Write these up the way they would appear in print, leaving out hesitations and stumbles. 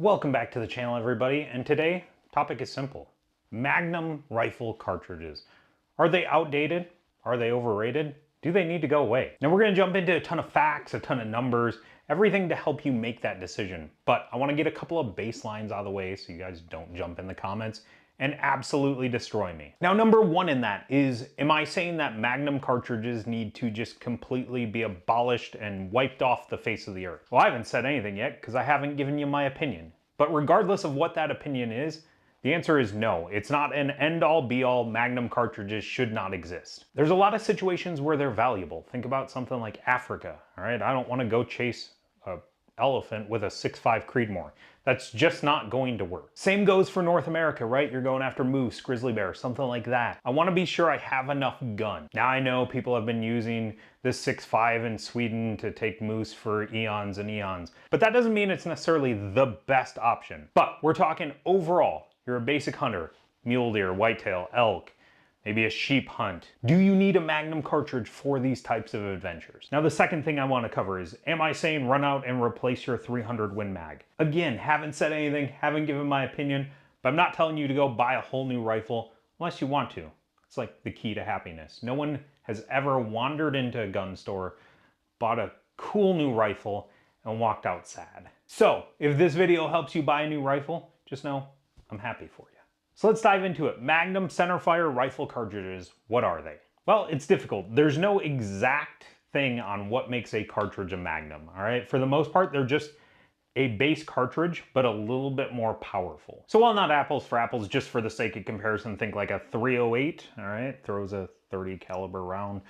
Welcome back to the channel, everybody, and today topic is simple. Magnum rifle cartridges. Are they outdated? Are they overrated? Do they need to go away? Now we're going to jump into a ton of facts, a ton of numbers, everything to help you make that decision. But I want to get a couple of baselines out of the way so you guys don't jump in the comments and absolutely destroy me. Now, number one in that is, am I saying that Magnum cartridges need to just completely be abolished and wiped off the face of the earth? Well, I haven't said anything yet because I haven't given you my opinion. But regardless of what that opinion is, the answer is no. It's not an end-all be-all. Magnum cartridges should not exist. There's a lot of situations where they're valuable. Think about something like Africa, all right? I don't want to go chase a elephant with a 6.5 Creedmoor. That's just not going to work. Same goes for North America, right? You're going after moose, grizzly bear, something like that. I want to be sure I have enough gun. Now I know people have been using this 6.5 in Sweden to take moose for eons and eons, but that doesn't mean it's necessarily the best option. But we're talking overall. You're a basic hunter, mule deer, whitetail, elk, maybe a sheep hunt. Do you need a Magnum cartridge for these types of adventures? Now, the second thing I want to cover is, am I saying run out and replace your 300 Win Mag? Again, haven't said anything, haven't given my opinion, but I'm not telling you to go buy a whole new rifle unless you want to. It's like the key to happiness. No one has ever wandered into a gun store, bought a cool new rifle, and walked out sad. So, if this video helps you buy a new rifle, just know I'm happy for you. So let's dive into it. Magnum centerfire rifle cartridges, what are they? Well, it's difficult. There's no exact thing on what makes a cartridge a Magnum, all right? For the most part, they're just a base cartridge, but a little bit more powerful. So while not apples for apples, just for the sake of comparison, think like a 308, all right? Throws a 30 caliber round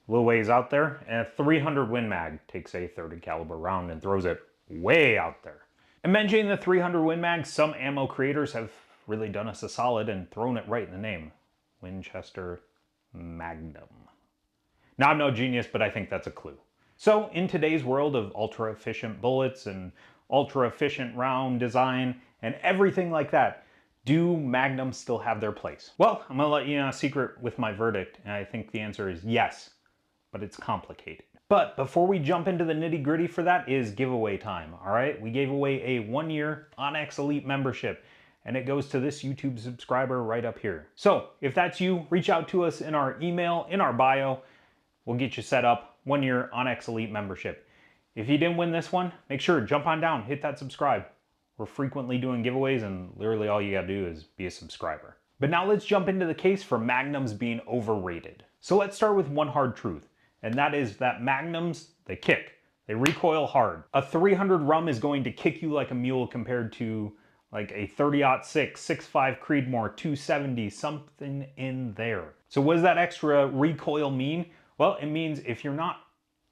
a little ways out there, and a 300 Win Mag takes a 30 caliber round and throws it way out there. And mentioning the 300 Win Mag, some ammo creators have really done us a solid and thrown it right in the name. Winchester Magnum. Now, I'm no genius, but I think that's a clue. So in today's world of ultra efficient bullets and ultra efficient round design and everything like that, do Magnums still have their place? Well, I'm gonna let you know a secret with my verdict, and I think the answer is yes, but it's complicated. But before we jump into the nitty gritty for that is giveaway time, all right? We gave away a 1-year Onyx Elite membership, and it goes to this YouTube subscriber right up here. So if that's you, reach out to us in our email, in our bio. We'll get you set up, 1-year Onyx Elite membership. If you didn't win this one, make sure, jump on down, hit that subscribe. We're frequently doing giveaways, and literally all you gotta do is be a subscriber. But now let's jump into the case for Magnums being overrated. So let's start with one hard truth, and that is that Magnums, they kick. They recoil hard. A 300 rum is going to kick you like a mule compared to like a 30-06, 6.5 Creedmoor, 270, something in there. So what does that extra recoil mean? Well, it means if you're not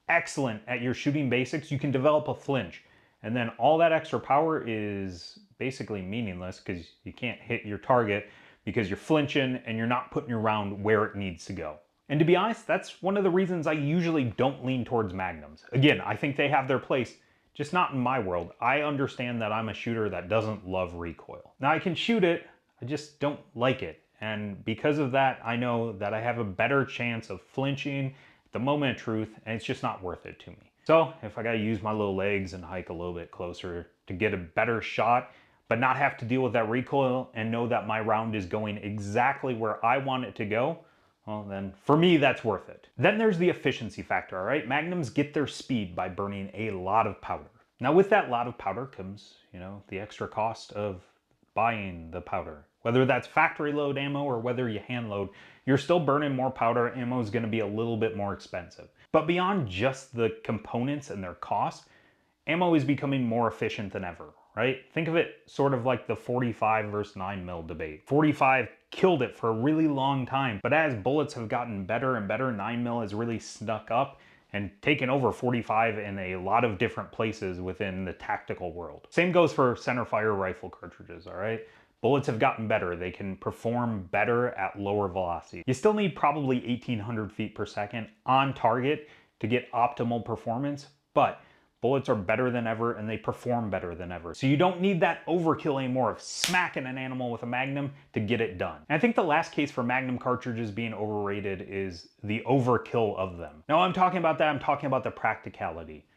excellent at your shooting basics, you can develop a flinch. And then all that extra power is basically meaningless because you can't hit your target because you're flinching and you're not putting your round where it needs to go. And to be honest, that's one of the reasons I usually don't lean towards Magnums. Again, I think they have their place, just not in my world. I understand that I'm a shooter that doesn't love recoil. Now I can shoot it, I just don't like it. And because of that, I know that I have a better chance of flinching at the moment of truth, and it's just not worth it to me. So if I gotta use my little legs and hike a little bit closer to get a better shot, but not have to deal with that recoil and know that my round is going exactly where I want it to go, well then, for me, that's worth it. Then there's the efficiency factor, all right? Magnums get their speed by burning a lot of powder. Now with that lot of powder comes, the extra cost of buying the powder. Whether that's factory load ammo or whether you hand load, you're still burning more powder. Ammo is gonna be a little bit more expensive. But beyond just the components and their cost, ammo is becoming more efficient than ever, right? Think of it sort of like the 45 versus 9mm debate. 45 killed it for a really long time, but as bullets have gotten better and better, 9mm has really snuck up and taken over 45 in a lot of different places within the tactical world. Same goes for centerfire rifle cartridges, all right? Bullets have gotten better. They can perform better at lower velocity. You still need probably 1,800 feet per second on target to get optimal performance, but bullets are better than ever and they perform better than ever. So you don't need that overkill anymore of smacking an animal with a Magnum to get it done. And I think the last case for Magnum cartridges being overrated is the overkill of them. Now I'm talking about that, I'm talking about the practicality.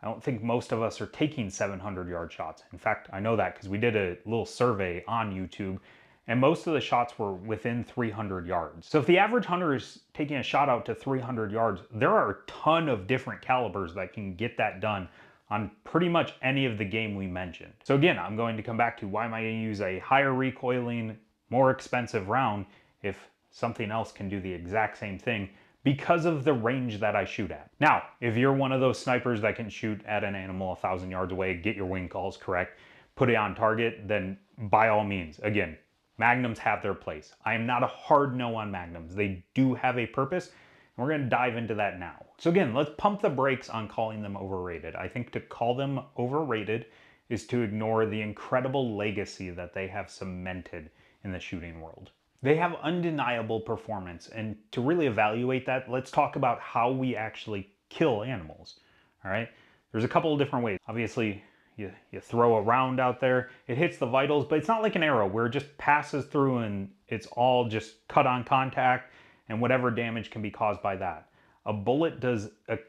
I don't think most of us are taking 700-yard shots. In fact, I know that because we did a little survey on YouTube, and most of the shots were within 300 yards. So if the average hunter is taking a shot out to 300 yards, there are a ton of different calibers that can get that done on pretty much any of the game we mentioned. So again, I'm going to come back to why am I going to use a higher recoiling, more expensive round if something else can do the exact same thing, because of the range that I shoot at. Now, if you're one of those snipers that can shoot at an animal 1,000 yards away, get your wing calls correct, put it on target, then by all means, again, magnums have their place. I am not a hard no on magnums. They do have a purpose, and we're going to dive into that now. So again, let's pump the brakes on calling them overrated. I think to call them overrated is to ignore the incredible legacy that they have cemented in the shooting world. They have undeniable performance, and to really evaluate that, let's talk about how we actually kill animals, all right? There's a couple of different ways. Obviously, you throw a round out there, it hits the vitals, but it's not like an arrow where it just passes through and it's all just cut on contact and whatever damage can be caused by that. A bullet does a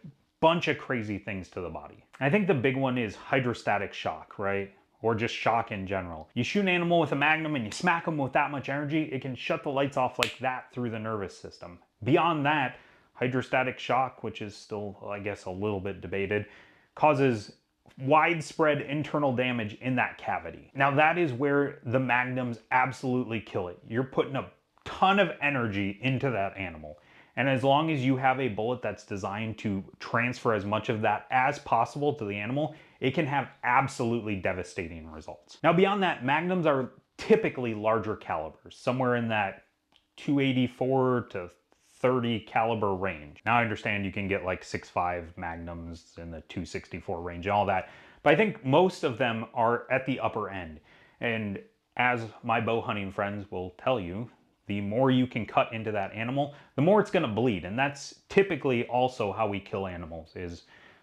bunch of crazy things to the body. I think the big one is hydrostatic shock, right? Or just shock in general. You shoot an animal with a Magnum and you smack them with that much energy, it can shut the lights off like that through the nervous system. Beyond that, hydrostatic shock, which is still, I guess, a little bit debated, causes widespread internal damage in that cavity. Now that is where the Magnums absolutely kill it. You're putting a ton of energy into that animal. And as long as you have a bullet that's designed to transfer as much of that as possible to the animal, it can have absolutely devastating results. Now beyond that, magnums are typically larger calibers, somewhere in that 284 to 30 caliber range. Now I understand you can get like 6.5 magnums in the 264 range and all that, but I think most of them are at the upper end. And as my bow hunting friends will tell you, the more you can cut into that animal, the more it's going to bleed. And that's typically also how we kill animals, is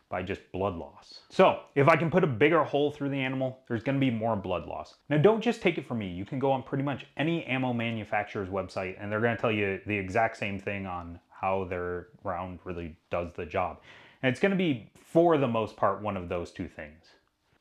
by just blood loss. So if I can put a bigger hole through the animal, there's going to be more blood loss. Now don't just take it from me. You can go on pretty much any ammo manufacturer's website and they're going to tell you the exact same thing on how their round really does the job. And it's going to be, for the most part, one of those two things.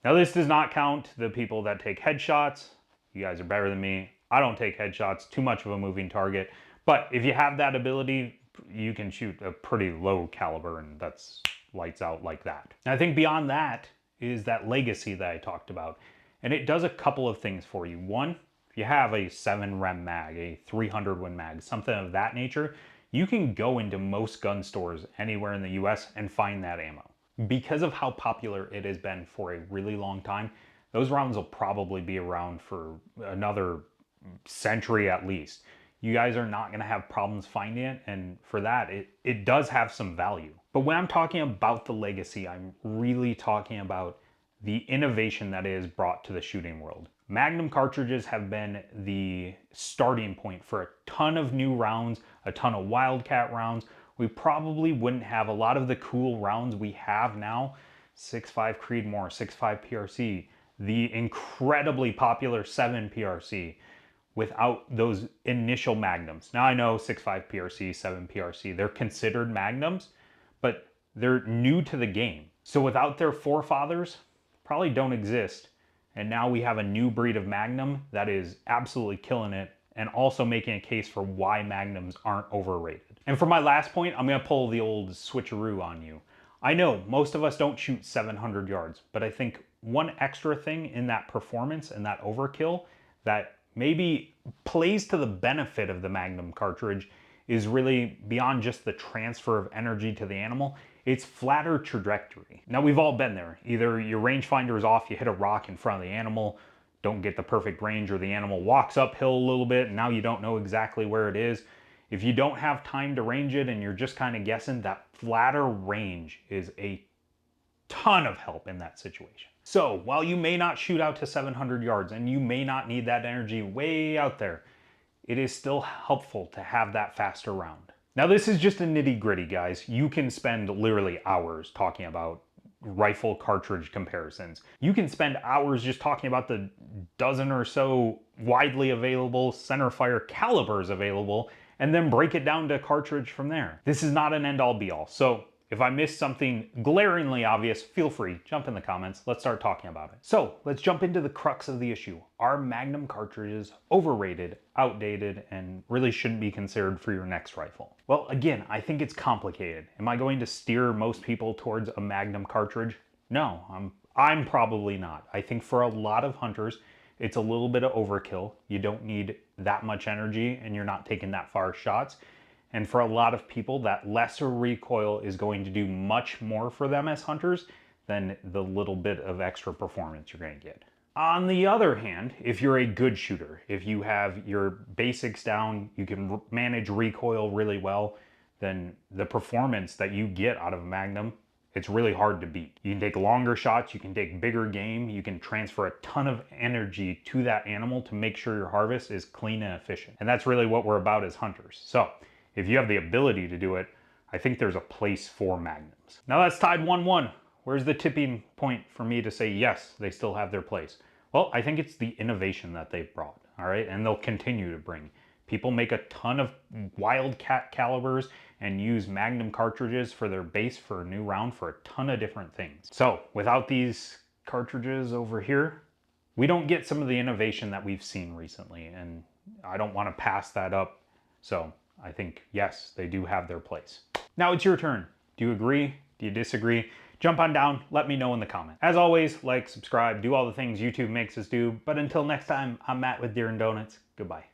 Now this does not count the people that take headshots. You guys are better than me. I don't take headshots, too much of a moving target. But if you have that ability, you can shoot a pretty low caliber and that's lights out like that. And I think beyond that is that legacy that I talked about. And it does a couple of things for you. One, if you have a 7 rem mag, a 300 Win mag, something of that nature, you can go into most gun stores anywhere in the US and find that ammo. Because of how popular it has been for a really long time, those rounds will probably be around for another century at least. You guys are not going to have problems finding it, and for that, it does have some value. But when I'm talking about the legacy, I'm really talking about the innovation that it has brought to the shooting world. Magnum cartridges have been the starting point for a ton of new rounds, a ton of Wildcat rounds. We probably wouldn't have a lot of the cool rounds we have now, 6.5 Creedmoor, 6.5 PRC, the incredibly popular 7 PRC, without those initial magnums. Now I know 6.5 PRC, 7 PRC, they're considered magnums, but they're new to the game. So without their forefathers, probably don't exist. And now we have a new breed of magnum that is absolutely killing it and also making a case for why magnums aren't overrated. And for my last point, I'm gonna pull the old switcheroo on you. I know most of us don't shoot 700 yards, but I think one extra thing in that performance and that overkill that maybe plays to the benefit of the Magnum cartridge is really beyond just the transfer of energy to the animal. It's flatter trajectory. Now we've all been there. Either your rangefinder is off, you hit a rock in front of the animal, don't get the perfect range, or the animal walks uphill a little bit and now you don't know exactly where it is. If you don't have time to range it and you're just kind of guessing, that flatter range is a ton of help in that situation. So while you may not shoot out to 700 yards and you may not need that energy way out there, it is still helpful to have that faster round. Now this is just a nitty gritty, guys. You can spend literally hours talking about rifle cartridge comparisons. You can spend hours just talking about the dozen or so widely available centerfire calibers available and then break it down to cartridge from there. This is not an end all be all. So If I missed something glaringly obvious, feel free, jump in the comments. Let's start talking about it. So let's jump into the crux of the issue. Are Magnum cartridges overrated, outdated, and really shouldn't be considered for your next rifle? Well, again, I think it's complicated. Am I going to steer most people towards a Magnum cartridge? No, I'm probably not. I think for a lot of hunters, it's a little bit of overkill. You don't need that much energy and you're not taking that far shots. And for a lot of people, that lesser recoil is going to do much more for them as hunters than the little bit of extra performance you're going to get. On the other hand, if you're a good shooter, if you have your basics down, you can manage recoil really well, then the performance that you get out of a Magnum, it's really hard to beat. You can take longer shots, you can take bigger game, you can transfer a ton of energy to that animal to make sure your harvest is clean and efficient. And that's really what we're about as hunters. So if you have the ability to do it, I think there's a place for Magnums. Now that's tied 1-1. Where's the tipping point for me to say yes, they still have their place? Well, I think it's the innovation that they've brought, all right? And they'll continue to bring. People make a ton of wildcat calibers and use Magnum cartridges for their base for a new round for a ton of different things. So without these cartridges over here, we don't get some of the innovation that we've seen recently, and I don't want to pass that up. So I think, yes, they do have their place. Now it's your turn. Do you agree? Do you disagree? Jump on down, let me know in the comments. As always, like, subscribe, do all the things YouTube makes us do. But until next time, I'm Matt with Deer and Donuts. Goodbye.